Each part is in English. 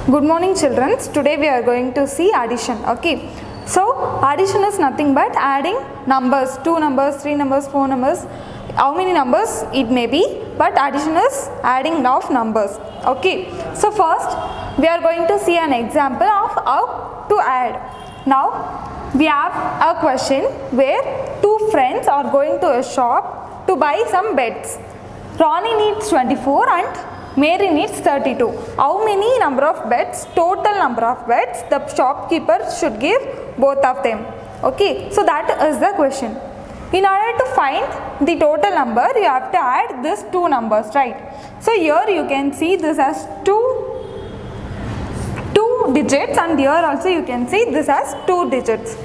Good morning children. Today we are going to see addition. Okay. So addition is nothing but adding numbers, 2 numbers, 3 numbers, 4 numbers, how many numbers it may be, but addition is adding of numbers. Okay. So first we are going to see an example of how to add. Now we have a question where two friends are going to a shop to buy some beds. Ronnie needs 24 and Mary needs 32. How many number of beds, total number of beds the shopkeeper should give both of them? Okay, so that is the question. In order to find the total number, you have to add these two numbers, right? So here you can see this as two digits, and here also you can see this as 2 digits.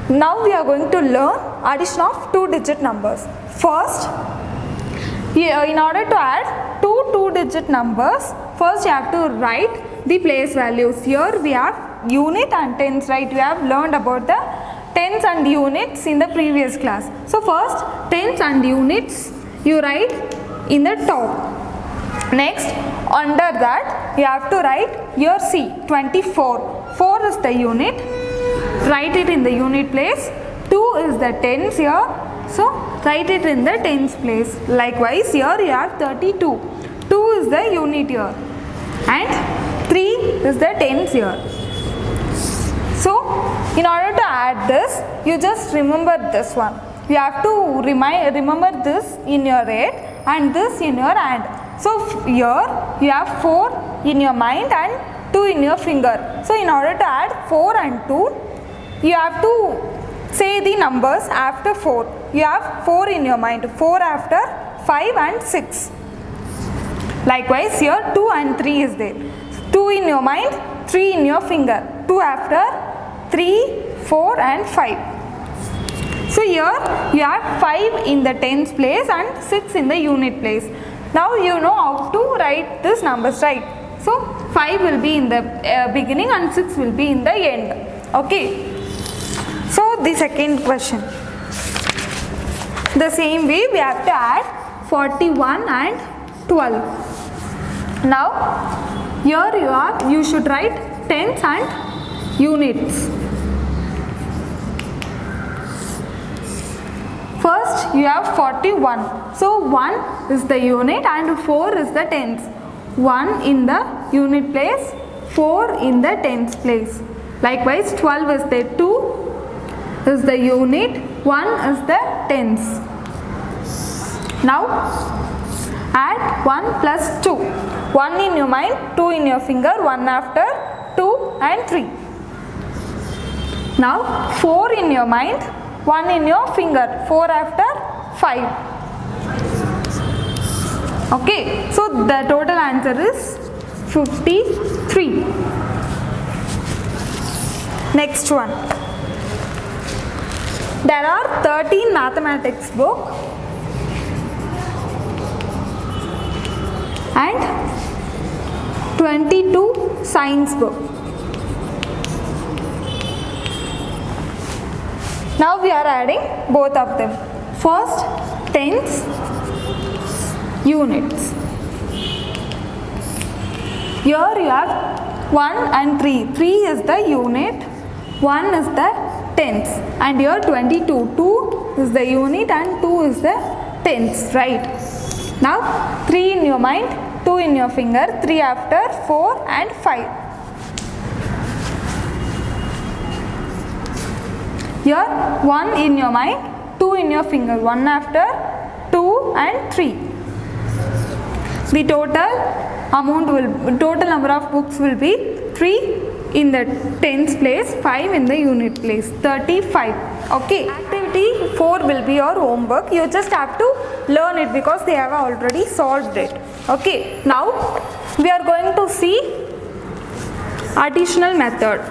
Now we are going to learn addition of 2-digit numbers. First, in order to add two 2-digit numbers, first you have to write the place values. Here we have unit and tens, right? We have learned about the tens and units in the previous class. So first, tens and units you write in the top. Next, under that you have to write here C, 24. 4 is the unit, write it in the unit place. 2 is the tens here, so write it in the tens place. Likewise, here you have 32. 2 is the unit here and 3 is the tens here. So in order to add this, you just remember this one. You have to remember this in your head and this in your hand. So here you have 4 in your mind and 2 in your finger. So in order to add 4 and 2, you have to say the numbers after 4. You have 4 in your mind, 4 after 5 and 6. Likewise, here 2 and 3 is there. 2 in your mind, 3 in your finger. 2 after 3, 4 and 5. So here you have 5 in the tens place and 6 in the unit place. Now you know how to write these numbers, right? So 5 will be in the beginning and 6 will be in the end. Okay. So the second question. The same way we have to add 41 and 12. Now here you should write tens and units. First you have 41. So 1 is the unit and 4 is the tens. 1 in the unit place, 4 in the tens place. Likewise 12 is there, 2 is the unit, 1 is the tens. Now add 1 plus 2. 1 in your mind, 2 in your finger, 1 after 2 and 3. Now 4 in your mind, 1 in your finger, 4 after 5. Okay, so the total answer is 53. Next one. There are 13 mathematics book and 22 science book. Now we are adding both of them. First, tens, units. Here you have 1 and 3. 3 is the unit, 1 is the tens, and here 22. 2 is the unit and 2 is the tens, right? Now 3 in your mind, 2 in your finger, 3 after 4 and 5. Here 1 in your mind, 2 in your finger, 1 after 2 and 3. The total number of books will be 3 in the tens place, 5 in the unit place, 35. Okay. Activity 4 will be your homework. You just have to learn it because they have already solved it. Okay. Now we are going to see additional method.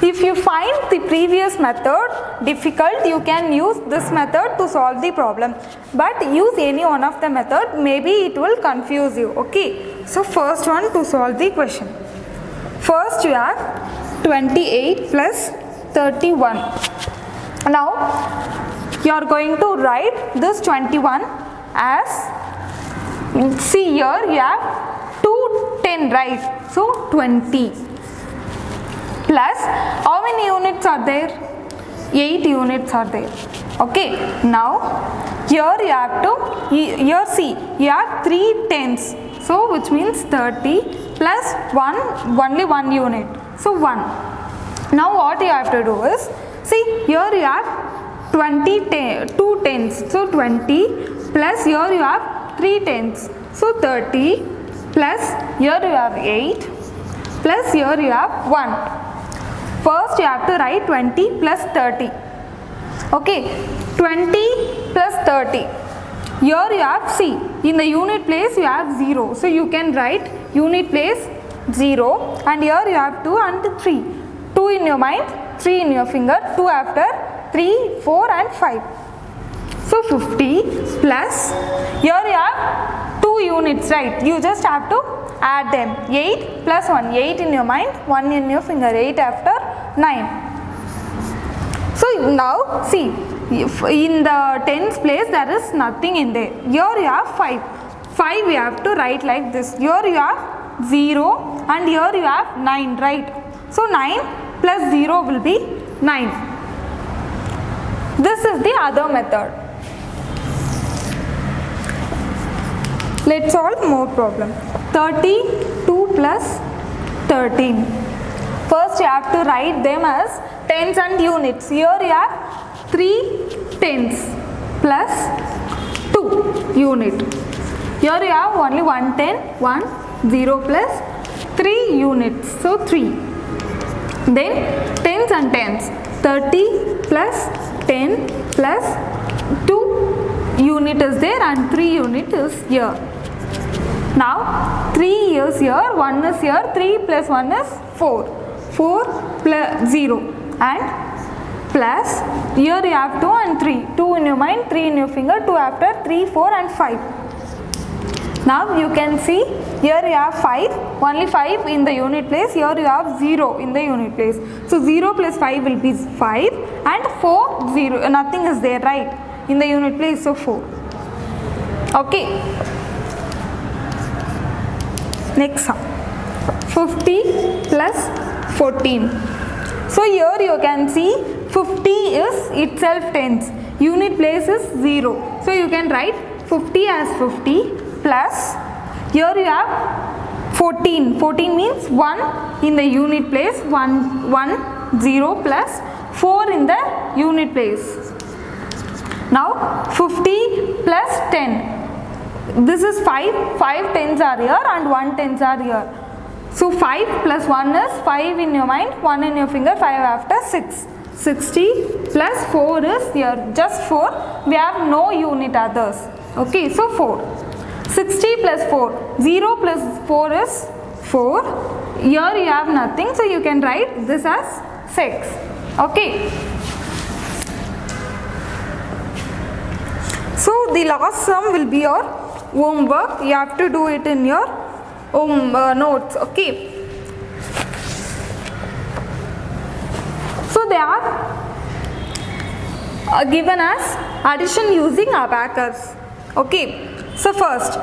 If you find the previous method difficult, you can use this method to solve the problem. But use any one of the method, maybe it will confuse you. Okay. So first one to solve the question. First you have 28 plus 31. Now you are going to write this 21 as, see here you have 2 10, right? So 20 plus how many units are there? 8 units are there. Okay, now here you have to, here see, you have 3 tens, so which means 30 plus 1, only 1 unit, so 1. Now what you have to do is, see here you have 2 tens, so 20 plus here you have 3 tens, so 30 plus here you have 8 plus here you have 1. First you have to write 20 plus 30. Okay, 20 plus 30. Here you have, see, in the unit place you have 0. So you can write unit place 0, and here you have 2 and 3. 2 in your mind, 3 in your finger, 2 after, 3, 4 and 5. So 50 plus, here you have 2 units, right? You just have to add them. 8 plus 1, 8 in your mind, 1 in your finger, 8 after 9. So now see, in the tens place there is nothing in there. Here you have 5. 5 you have to write like this. Here you have 0 and here you have 9, right? So 9 plus 0 will be 9. This is the other method. Let's solve more problem. 32 plus 13. First you have to write them as tens and units. Here you have 3 tens plus 2 unit. Here you have only 1 10, 1, 0 plus 3 units. So 3. Then tens and tens. 30 plus 10 plus 2 unit is there and 3 unit is here. Now 3 is here, 1 is here, 3 plus 1 is 4. 4 plus 0 and plus here you have 2 and 3. 2 in your mind, 3 in your finger, 2 after, 3, 4 and 5. Now you can see here you have 5, only 5 in the unit place, here you have 0 in the unit place. So 0 plus 5 will be 5 and 4, 0, nothing is there, right, in the unit place, so 4. Okay. Next sum. 50 plus 14. So here you can see 50 is itself tens. Unit place is 0. So you can write 50 as 50 plus, here you have 14. 14 means 1 in the unit place, 1, 0 plus 4 in the unit place. Now 50 plus 10. This is 5 tens are here and 1 tens are here. So 5 plus 1 is 5 in your mind, 1 in your finger, 5 after, 6. 60 plus 4 is here, just 4. We have no unit others. Okay, so 4. 60 plus 4. 0 plus 4 is 4. Here you have nothing, so you can write this as 6. Okay. So the last sum will be your homework. You have to do it in your home notes. Okay. So they are given as addition using abacus. Okay. So first,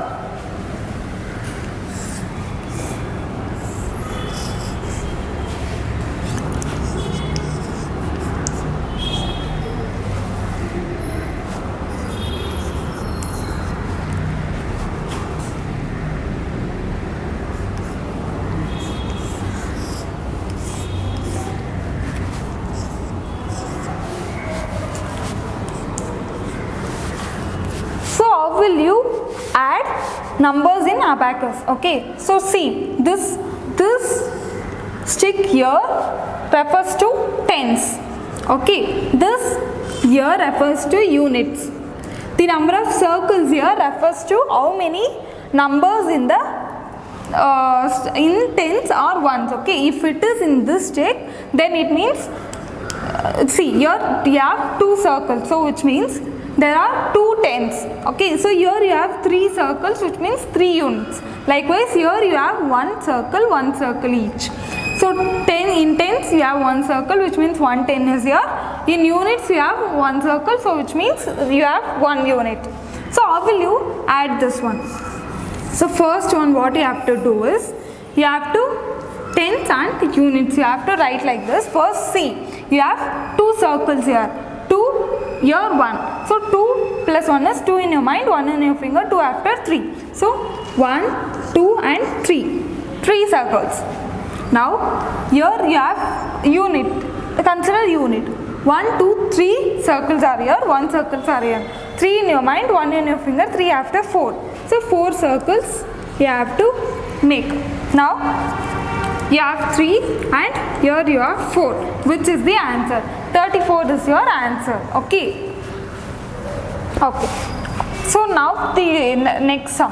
how will you add numbers in abacus? Okay, so see, this stick here refers to tens. Okay, this here refers to units. The number of circles here refers to how many numbers in the in tens or ones. Okay, if it is in this stick, then it means see here you have 2 circles, so which means there are 2 tens. Okay, so here you have 3 circles, which means 3 units. Likewise, here you have 1 circle each. So 10 in tens you have 1 circle, which means 1 10 is here. In units you have 1 circle, so which means you have 1 unit. So how will you add this one? So first one, what you have to do is, you have to tens and units. You have to write like this. First, see, you have two circles here. 2, here 1. So 2 plus 1 is 2 in your mind, 1 in your finger, 2 after 3. So 1, 2 and 3. 3 circles. Now here you have unit. Consider unit. 1, 2, 3 circles are here, 1 circles are here. 3 in your mind, 1 in your finger, 3 after 4. So 4 circles you have to make. Now you have 3 and here you have 4, which is the answer. 34 is your answer. Okay. Okay. So now the next sum.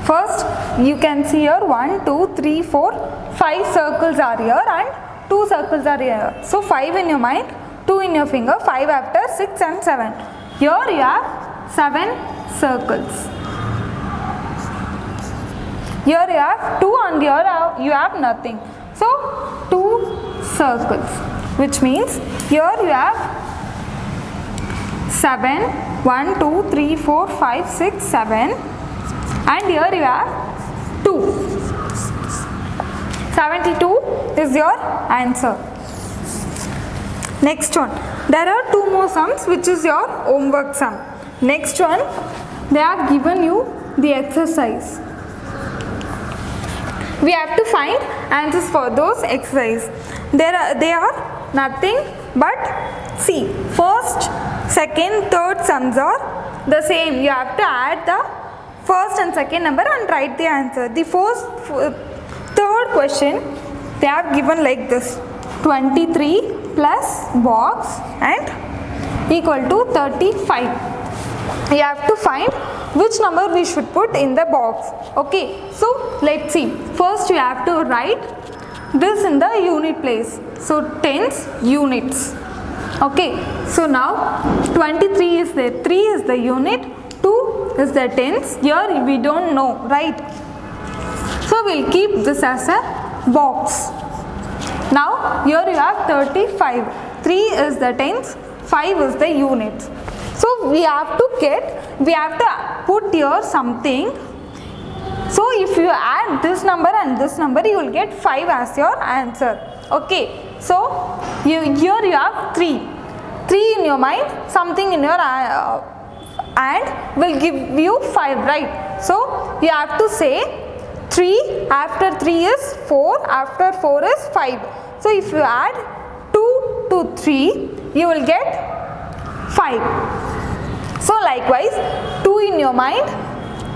First you can see here 1, 2, 3, 4, 5 circles are here and 2 circles are here. So 5 in your mind, 2 in your finger, 5 after 6 and 7. Here you have 7 circles. Here you have 2 and here you have nothing. So 2 circles, which means here you have 7, 1, 2, 3, 4, 5, 6, 7 and here you have 2. 72 is your answer. Next one. There are 2 more sums, which is your homework sum. Next one, they have given you the exercise. We have to find answers for those exercises. They are nothing but, see, first, second, third sums are the same. You have to add the first and second number and write the answer. The third question, they have given like this: 23 plus box and equal to 35. You have to find which number we should put in the box. Okay, so let's see. First you have to write this in the unit place. So tens, units. Okay, so now 23 is there, 3 is the unit, 2 is the tens. Here we don't know, right? So we'll keep this as a box. Now here you have 35. 3 is the tens, 5 is the units. So we have to put here something. So if you add this number and this number, you will get 5 as your answer. Okay. So here you have 3. 3 in your mind, something in your and will give you 5, right? So you have to say 3, after 3 is 4, after 4 is 5. So if you add 2 to 3, you will get 5. So likewise, 2 in your mind,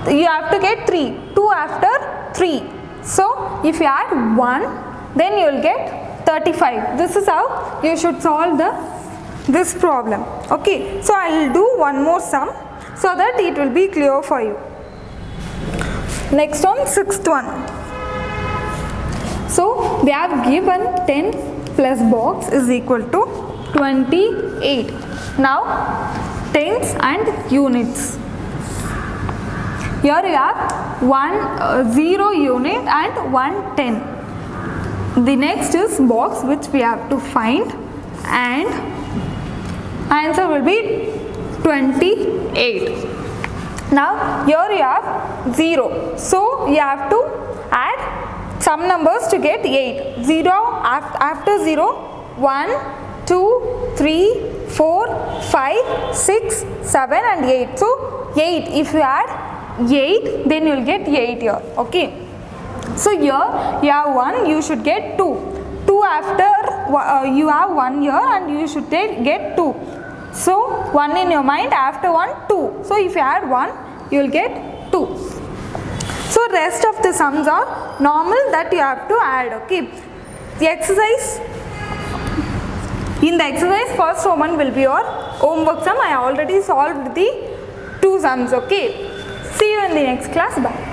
you have to get 3. 2 after 3. So if you add 1, then you will get 35. This is how you should solve this problem. Okay. So I will do one more sum so that it will be clear for you. Next one, sixth one. So they have given 10 plus box is equal to 28. Now tens and units. Here you have 0 unit and 1 10. The next is box, which we have to find, and answer will be 28. Now here you have 0. So you have to add some numbers to get 8. 0 after 0, 1, 2, 3, 4, 5, 6, 7 and 8. So 8, if you add 8, then you will get 8 here. Okay. So here you have 1, you should get 2. 2 after you have 1 here and you should get 2. So 1 in your mind, after 1, 2. So if you add 1, you will get 2. So rest of the sums are normal that you have to add. Okay. The exercise. In the exercise, first one will be your homework sum. I already solved the 2 sums. Okay. See you in the next class. Bye.